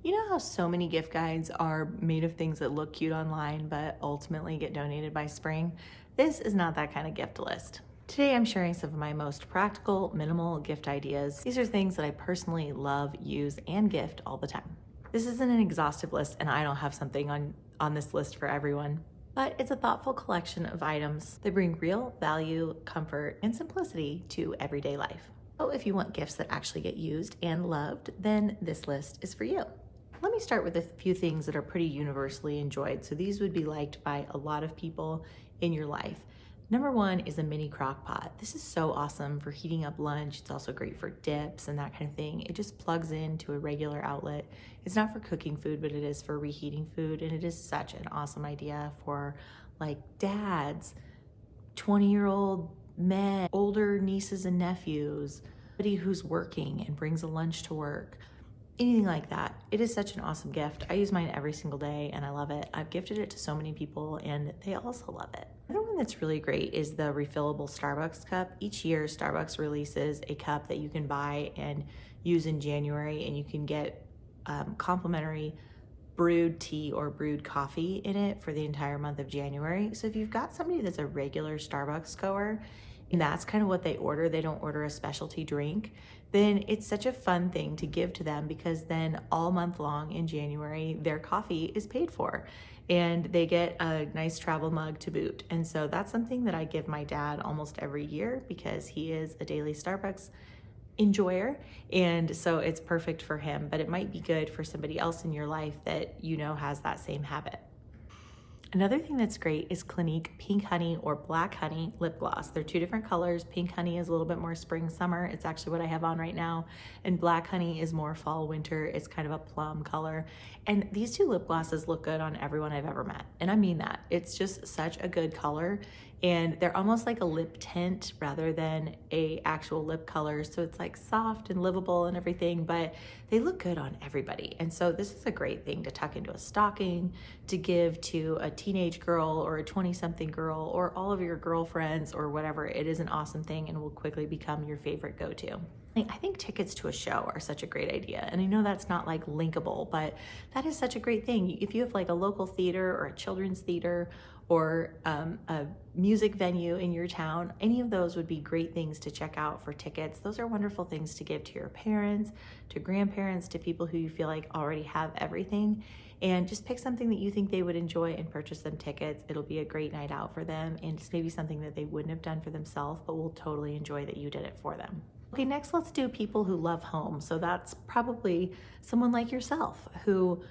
You know how so many gift guides are made of things that look cute online but ultimately get donated by spring? This is not that kind of gift list. Today I'm sharing some of my most practical, minimal gift ideas. These are things that I personally love, use, and gift all the time. This isn't an exhaustive list, and I don't have something on this list for everyone, but it's a thoughtful collection of items that bring real value, comfort, and simplicity to everyday life. So if you want gifts that actually get used and loved, then this list is for you. Let me start with a few things that are pretty universally enjoyed. So these would be liked by a lot of people in your life. Number one is a mini crock pot. This is so awesome for heating up lunch. It's also great for dips and that kind of thing. It just plugs into a regular outlet. It's not for cooking food, but it is for reheating food. And it is such an awesome idea for like dads, 20-year-old men, older nieces and nephews, somebody who's working and brings a lunch to work. Anything like that. It is such an awesome gift. I use mine every single day and I love it. I've gifted it to so many people and they also love it. Another one that's really great is the refillable Starbucks cup. Each year, Starbucks releases a cup that you can buy and use in January, and you can get complimentary brewed tea or brewed coffee in it for the entire month of January. So if you've got somebody that's a regular Starbucks goer, and that's kind of what they order, they don't order a specialty drink, then it's such a fun thing to give to them, because then all month long in January, their coffee is paid for and they get a nice travel mug to boot. And so that's something that I give my dad almost every year because he is a daily Starbucks enjoyer, and so it's perfect for him, but it might be good for somebody else in your life that you know has that same habit. Another thing that's great is Clinique Pink Honey or Black Honey lip gloss. They're two different colors. Pink Honey is a little bit more spring, summer. It's actually what I have on right now. And Black Honey is more fall, winter. It's kind of a plum color. And these two lip glosses look good on everyone I've ever met. And I mean that. It's just such a good color. And they're almost like a lip tint rather than a actual lip color. So it's like soft and livable and everything, but they look good on everybody. And so this is a great thing to tuck into a stocking, to give to a teenage girl or a 20-something girl or all of your girlfriends or whatever. It is an awesome thing and will quickly become your favorite go-to. I think tickets to a show are such a great idea. And I know that's not like linkable, but that is such a great thing. If you have like a local theater or a children's theater or a music venue in your town, any of those would be great things to check out for tickets. Those are wonderful things to give to your parents, to grandparents, to people who you feel like already have everything. And just pick something that you think they would enjoy and purchase them tickets. It'll be a great night out for them, and it's maybe something that they wouldn't have done for themselves, but will totally enjoy that you did it for them. Okay, next let's do people who love home. So that's probably someone like yourself who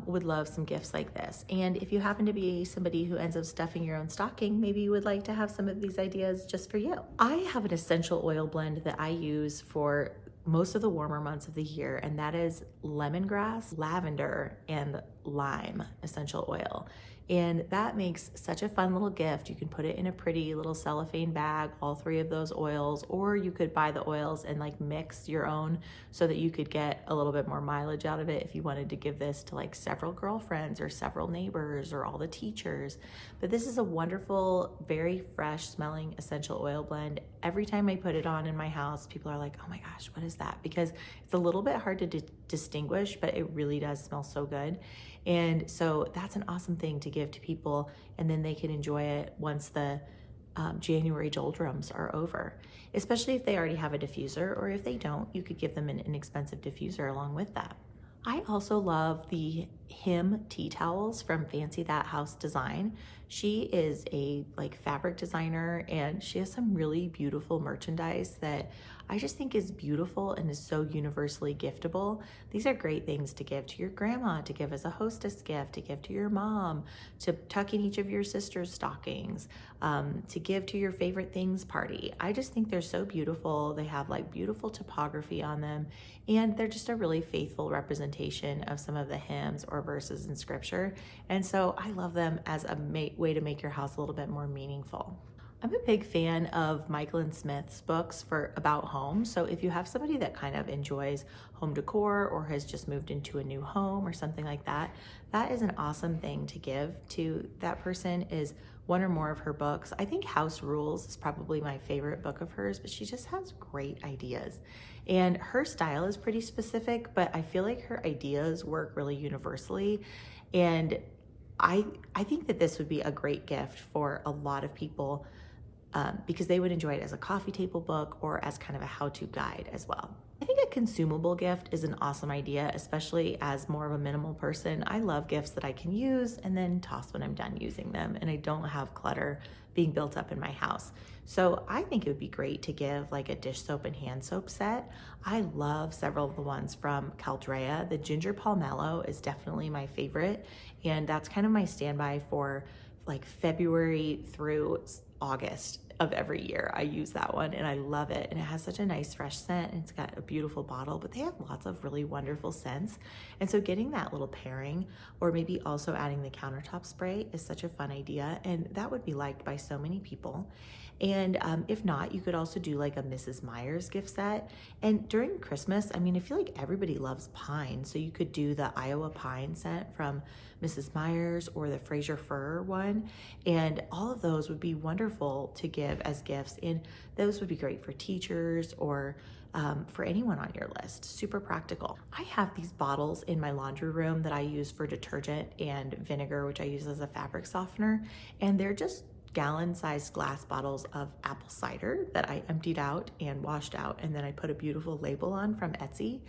would love some gifts like this. And if you happen to be somebody who ends up stuffing your own stocking, maybe you would like to have some of these ideas just for you. I have an essential oil blend that I use for most of the warmer months of the year, and that is lemongrass, lavender, and lime essential oil. And that makes such a fun little gift. You can put it in a pretty little cellophane bag, all three of those oils, or you could buy the oils and like mix your own so that you could get a little bit more mileage out of it if you wanted to give this to like several girlfriends or several neighbors or all the teachers. But this is a wonderful, very fresh smelling essential oil blend. Every time I put it on in my house, people are like, oh my gosh, what is that? Because it's a little bit hard to distinguish, but it really does smell so good. And so that's an awesome thing to give to people, and then they can enjoy it once the January doldrums are over, especially if they already have a diffuser, or if they don't, you could give them an inexpensive diffuser along with that. I also love the Him tea towels from Fancy That House Design. She is a like fabric designer, and she has some really beautiful merchandise that I just think is beautiful and is so universally giftable. These are great things to give to your grandma, to give as a hostess gift, to give to your mom, to tuck in each of your sister's stockings, to give to your favorite things party. I just think they're so beautiful. They have like beautiful topography on them, and they're just a really faithful representation of some of the hymns or verses in scripture. And so I love them as a way to make your house a little bit more meaningful. I'm a big fan of Michael and Smith's books for about home. So if you have somebody that kind of enjoys home decor or has just moved into a new home or something like that, that is an awesome thing to give to that person is one or more of her books. I think House Rules is probably my favorite book of hers, but she just has great ideas. And her style is pretty specific, but I feel like her ideas work really universally. And I think that this would be a great gift for a lot of people because they would enjoy it as a coffee table book or as kind of a how-to guide as well. I think a consumable gift is an awesome idea, especially as more of a minimal person. I love gifts that I can use and then toss when I'm done using them, and I don't have clutter being built up in my house. So I think it would be great to give like a dish soap and hand soap set. I love several of the ones from Caldrea. The ginger pomelo is definitely my favorite, and that's kind of my standby for like February through August of every year. I use that one and I love it. And it has such a nice fresh scent and it's got a beautiful bottle, but they have lots of really wonderful scents. And so getting that little pairing or maybe also adding the countertop spray is such a fun idea. And that would be liked by so many people. And if not, you could also do like a Mrs. Meyer's gift set. And during Christmas, I mean, I feel like everybody loves pine. So you could do the Iowa pine scent from Mrs. Meyer's or the Fraser fir one. And all of those would be wonderful to give as gifts. And those would be great for teachers or for anyone on your list. Super practical. I have these bottles in my laundry room that I use for detergent and vinegar, which I use as a fabric softener. And they're just gallon-sized glass bottles of apple cider that I emptied out and washed out, and then I put a beautiful label on from Etsy.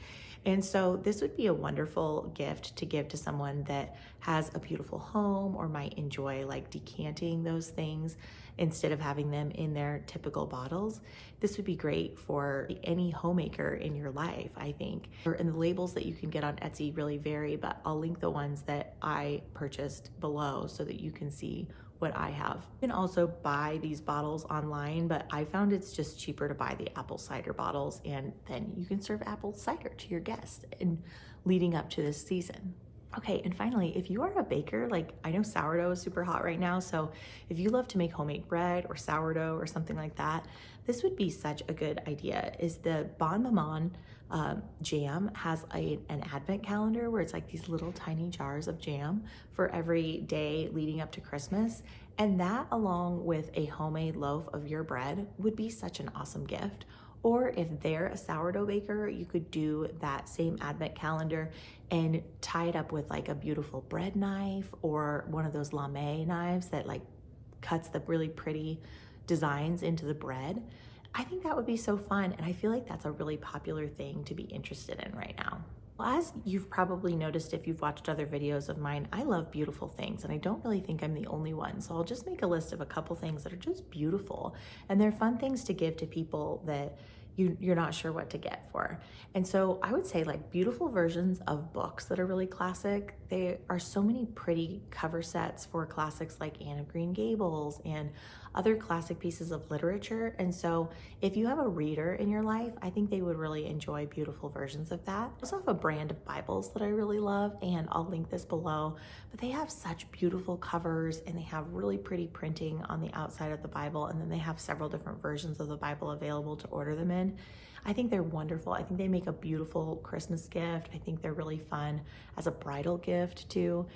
And so this would be a wonderful gift to give to someone that has a beautiful home or might enjoy like decanting those things instead of having them in their typical bottles. This would be great for any homemaker in your life, I think. And the labels that you can get on Etsy really vary, but I'll link the ones that I purchased below so that you can see what I have. You can also buy these bottles online, but I found it's just cheaper to buy the apple cider bottles, and then you can serve apple cider to your guests and leading up to this season. Okay, and finally, if you are a baker, like I know sourdough is super hot right now, so if you love to make homemade bread or sourdough or something like that, this would be such a good idea. Is the Bon Maman jam has an advent calendar where it's like these little tiny jars of jam for every day leading up to Christmas. And that along with a homemade loaf of your bread would be such an awesome gift. Or if they're a sourdough baker, you could do that same advent calendar and tie it up with like a beautiful bread knife or one of those lame knives that like cuts the really pretty designs into the bread. I think that would be so fun, and I feel like that's a really popular thing to be interested in right now. Well, as you've probably noticed if you've watched other videos of mine, I love beautiful things, and I don't really think I'm the only one. So I'll just make a list of a couple things that are just beautiful, and they're fun things to give to people that you're not sure what to get for. And so I would say like beautiful versions of books that are really classic. There are so many pretty cover sets for classics like Anne of Green Gables and other classic pieces of literature. And so if you have a reader in your life, I think they would really enjoy beautiful versions of that. I also have a brand of Bibles that I really love, and I'll link this below, but they have such beautiful covers and they have really pretty printing on the outside of the Bible. And then they have several different versions of the Bible available to order them in. I think they're wonderful. I think they make a beautiful Christmas gift. I think they're really fun as a bridal gift too,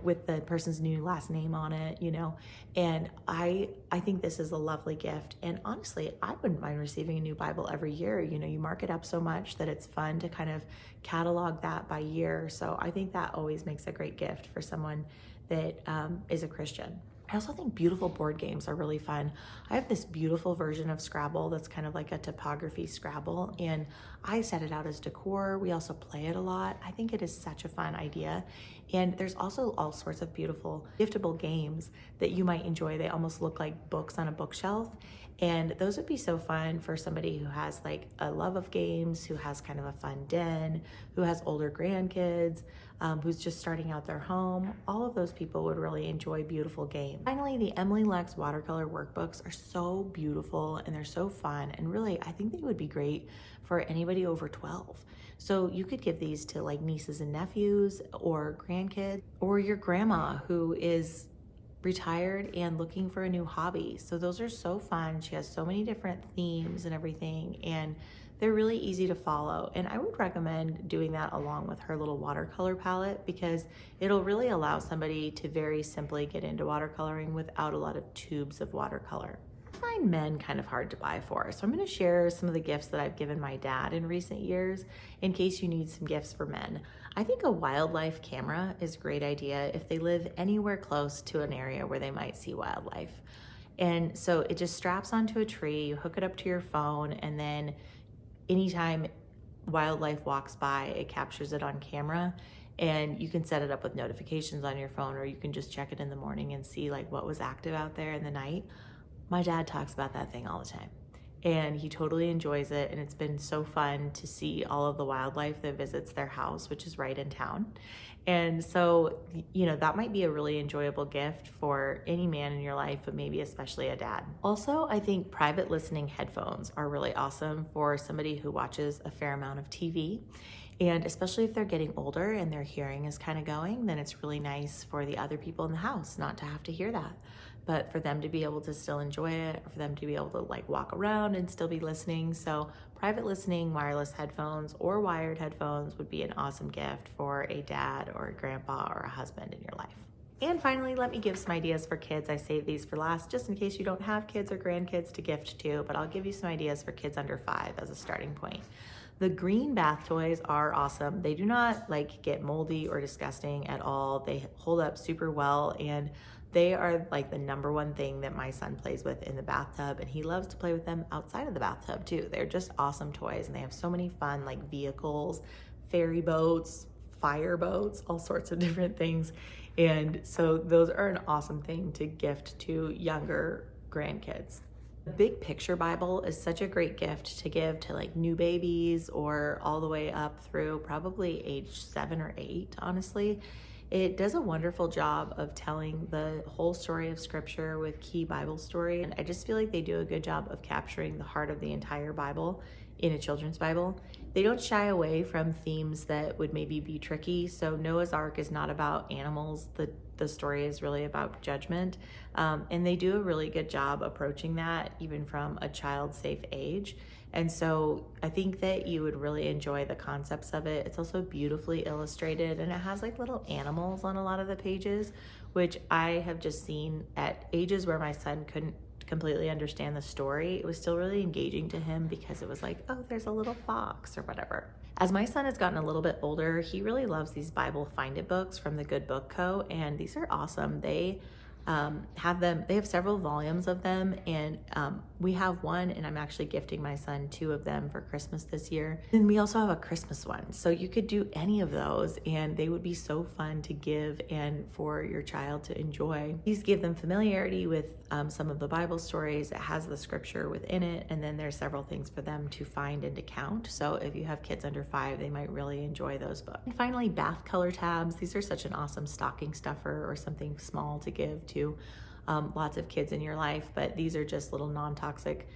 with the person's new last name on it, you know. And I think this is a lovely gift. And honestly, I wouldn't mind receiving a new Bible every year. You know, you mark it up so much that it's fun to kind of catalog that by year. So I think that always makes a great gift for someone that is a Christian. I also think beautiful board games are really fun. I have this beautiful version of Scrabble that's kind of like a topography Scrabble, and I set it out as decor. We also play it a lot. I think it is such a fun idea. And there's also all sorts of beautiful giftable games that you might enjoy. They almost look like books on a bookshelf. And those would be so fun for somebody who has like a love of games, who has kind of a fun den, who has older grandkids, who's just starting out their home. All of those people would really enjoy beautiful games. Finally, the Emily Lex watercolor workbooks are so beautiful and they're so fun. And really, I think they would be great for anybody over 12. So you could give these to like nieces and nephews or grandkids or your grandma who is retired and looking for a new hobby. So those are so fun. She has so many different themes and everything, and they're really easy to follow. And I would recommend doing that along with her little watercolor palette, because it'll really allow somebody to very simply get into watercoloring without a lot of tubes of watercolor. I find men kind of hard to buy for, so I'm going to share some of the gifts that I've given my dad in recent years in case you need some gifts for men. I think a wildlife camera is a great idea if they live anywhere close to an area where they might see wildlife. And so it just straps onto a tree, you hook it up to your phone, and then anytime wildlife walks by, it captures it on camera. And you can set it up with notifications on your phone, or you can just check it in the morning and see like what was active out there in the night. My dad talks about that thing all the time, and he totally enjoys it. And it's been so fun to see all of the wildlife that visits their house, which is right in town. And so, that might be a really enjoyable gift for any man in your life, but maybe especially a dad. Also, I think private listening headphones are really awesome for somebody who watches a fair amount of TV. And especially if they're getting older and their hearing is kind of going, then it's really nice for the other people in the house not to have to hear that, but for them to be able to still enjoy it, or for them to be able to like walk around and still be listening. So private listening wireless headphones or wired headphones would be an awesome gift for a dad or a grandpa or a husband in your life. And finally, let me give some ideas for kids. I saved these for last just in case you don't have kids or grandkids to gift to, but I'll give you some ideas for kids under 5 as a starting point. The green bath toys are awesome. They do not get moldy or disgusting at all. They hold up super well, and they are like the number one thing that my son plays with in the bathtub, and he loves to play with them outside of the bathtub too. They're just awesome toys, and they have so many fun vehicles, ferry boats, fire boats, all sorts of different things. And so those are an awesome thing to gift to younger grandkids. The Big Picture Bible is such a great gift to give to new babies, or all the way up through probably age 7 or 8, honestly. It does a wonderful job of telling the whole story of scripture with key Bible story. And I just feel like they do a good job of capturing the heart of the entire Bible in a children's Bible. They don't shy away from themes that would maybe be tricky. So Noah's Ark is not about animals. The story is really about judgment. And they do a really good job approaching that even from a child-safe age. And so I think that you would really enjoy the concepts of it. It's also beautifully illustrated, and it has little animals on a lot of the pages, which I have just seen at ages where my son couldn't completely understand the story. It was still really engaging to him because it was oh, there's a little fox or whatever. As my son has gotten a little bit older, he really loves these Bible Find It books from the Good Book Co. And these are awesome. They have several volumes of them, and we have one, and I'm actually gifting my son 2 of them for Christmas this year. And we also have a Christmas one, so you could do any of those, and they would be so fun to give and for your child to enjoy. These give them familiarity with some of the Bible stories. It has the scripture within it, and then there's several things for them to find and to count. So if you have kids under 5, they might really enjoy those books. And finally, bath color tabs. These are such an awesome stocking stuffer or something small to give to lots of kids in your life, but these are just little non-toxic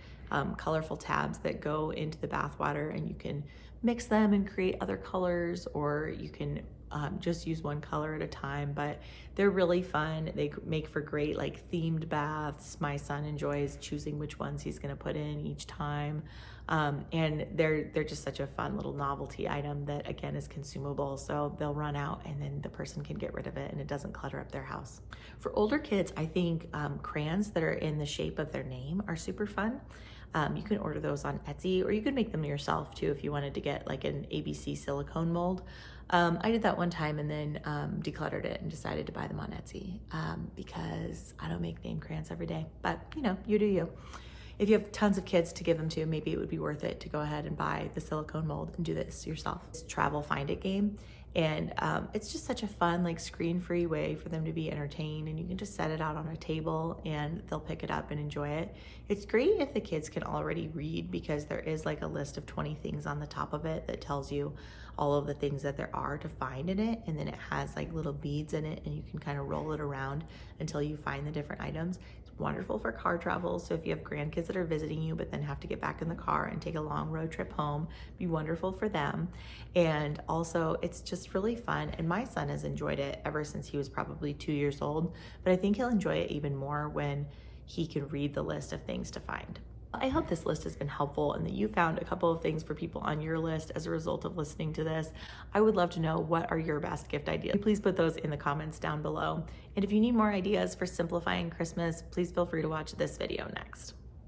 colorful tabs that go into the bath water, and you can mix them and create other colors, or you can just use one color at a time. But they're really fun. They make for great themed baths. My son enjoys choosing which ones he's going to put in each time. And they're just such a fun little novelty item that again is consumable, so they'll run out and then the person can get rid of it and it doesn't clutter up their house. For older kids, I think crayons that are in the shape of their name are super fun. You can order those on Etsy, or you could make them yourself too if you wanted to get an ABC silicone mold. I did that one time and then decluttered it and decided to buy them on Etsy because I don't make name crayons every day, but you do you. If you have tons of kids to give them to, maybe it would be worth it to go ahead and buy the silicone mold and do this yourself. It's a travel find it game, and it's just such a fun screen-free way for them to be entertained, and you can just set it out on a table and they'll pick it up and enjoy it. It's great if the kids can already read, because there is a list of 20 things on the top of it that tells you all of the things that there are to find in it, and then it has little beads in it, and you can kind of roll it around until you find the different items. It's Wonderful for car travel. So if you have grandkids that are visiting you, but then have to get back in the car and take a long road trip home, be wonderful for them. And also it's just really fun. And my son has enjoyed it ever since he was probably 2 years old, but I think he'll enjoy it even more when he can read the list of things to find. I hope this list has been helpful and that you found a couple of things for people on your list as a result of listening to this. I would love to know, what are your best gift ideas? Please put those in the comments down below. And if you need more ideas for simplifying Christmas, please feel free to watch this video next.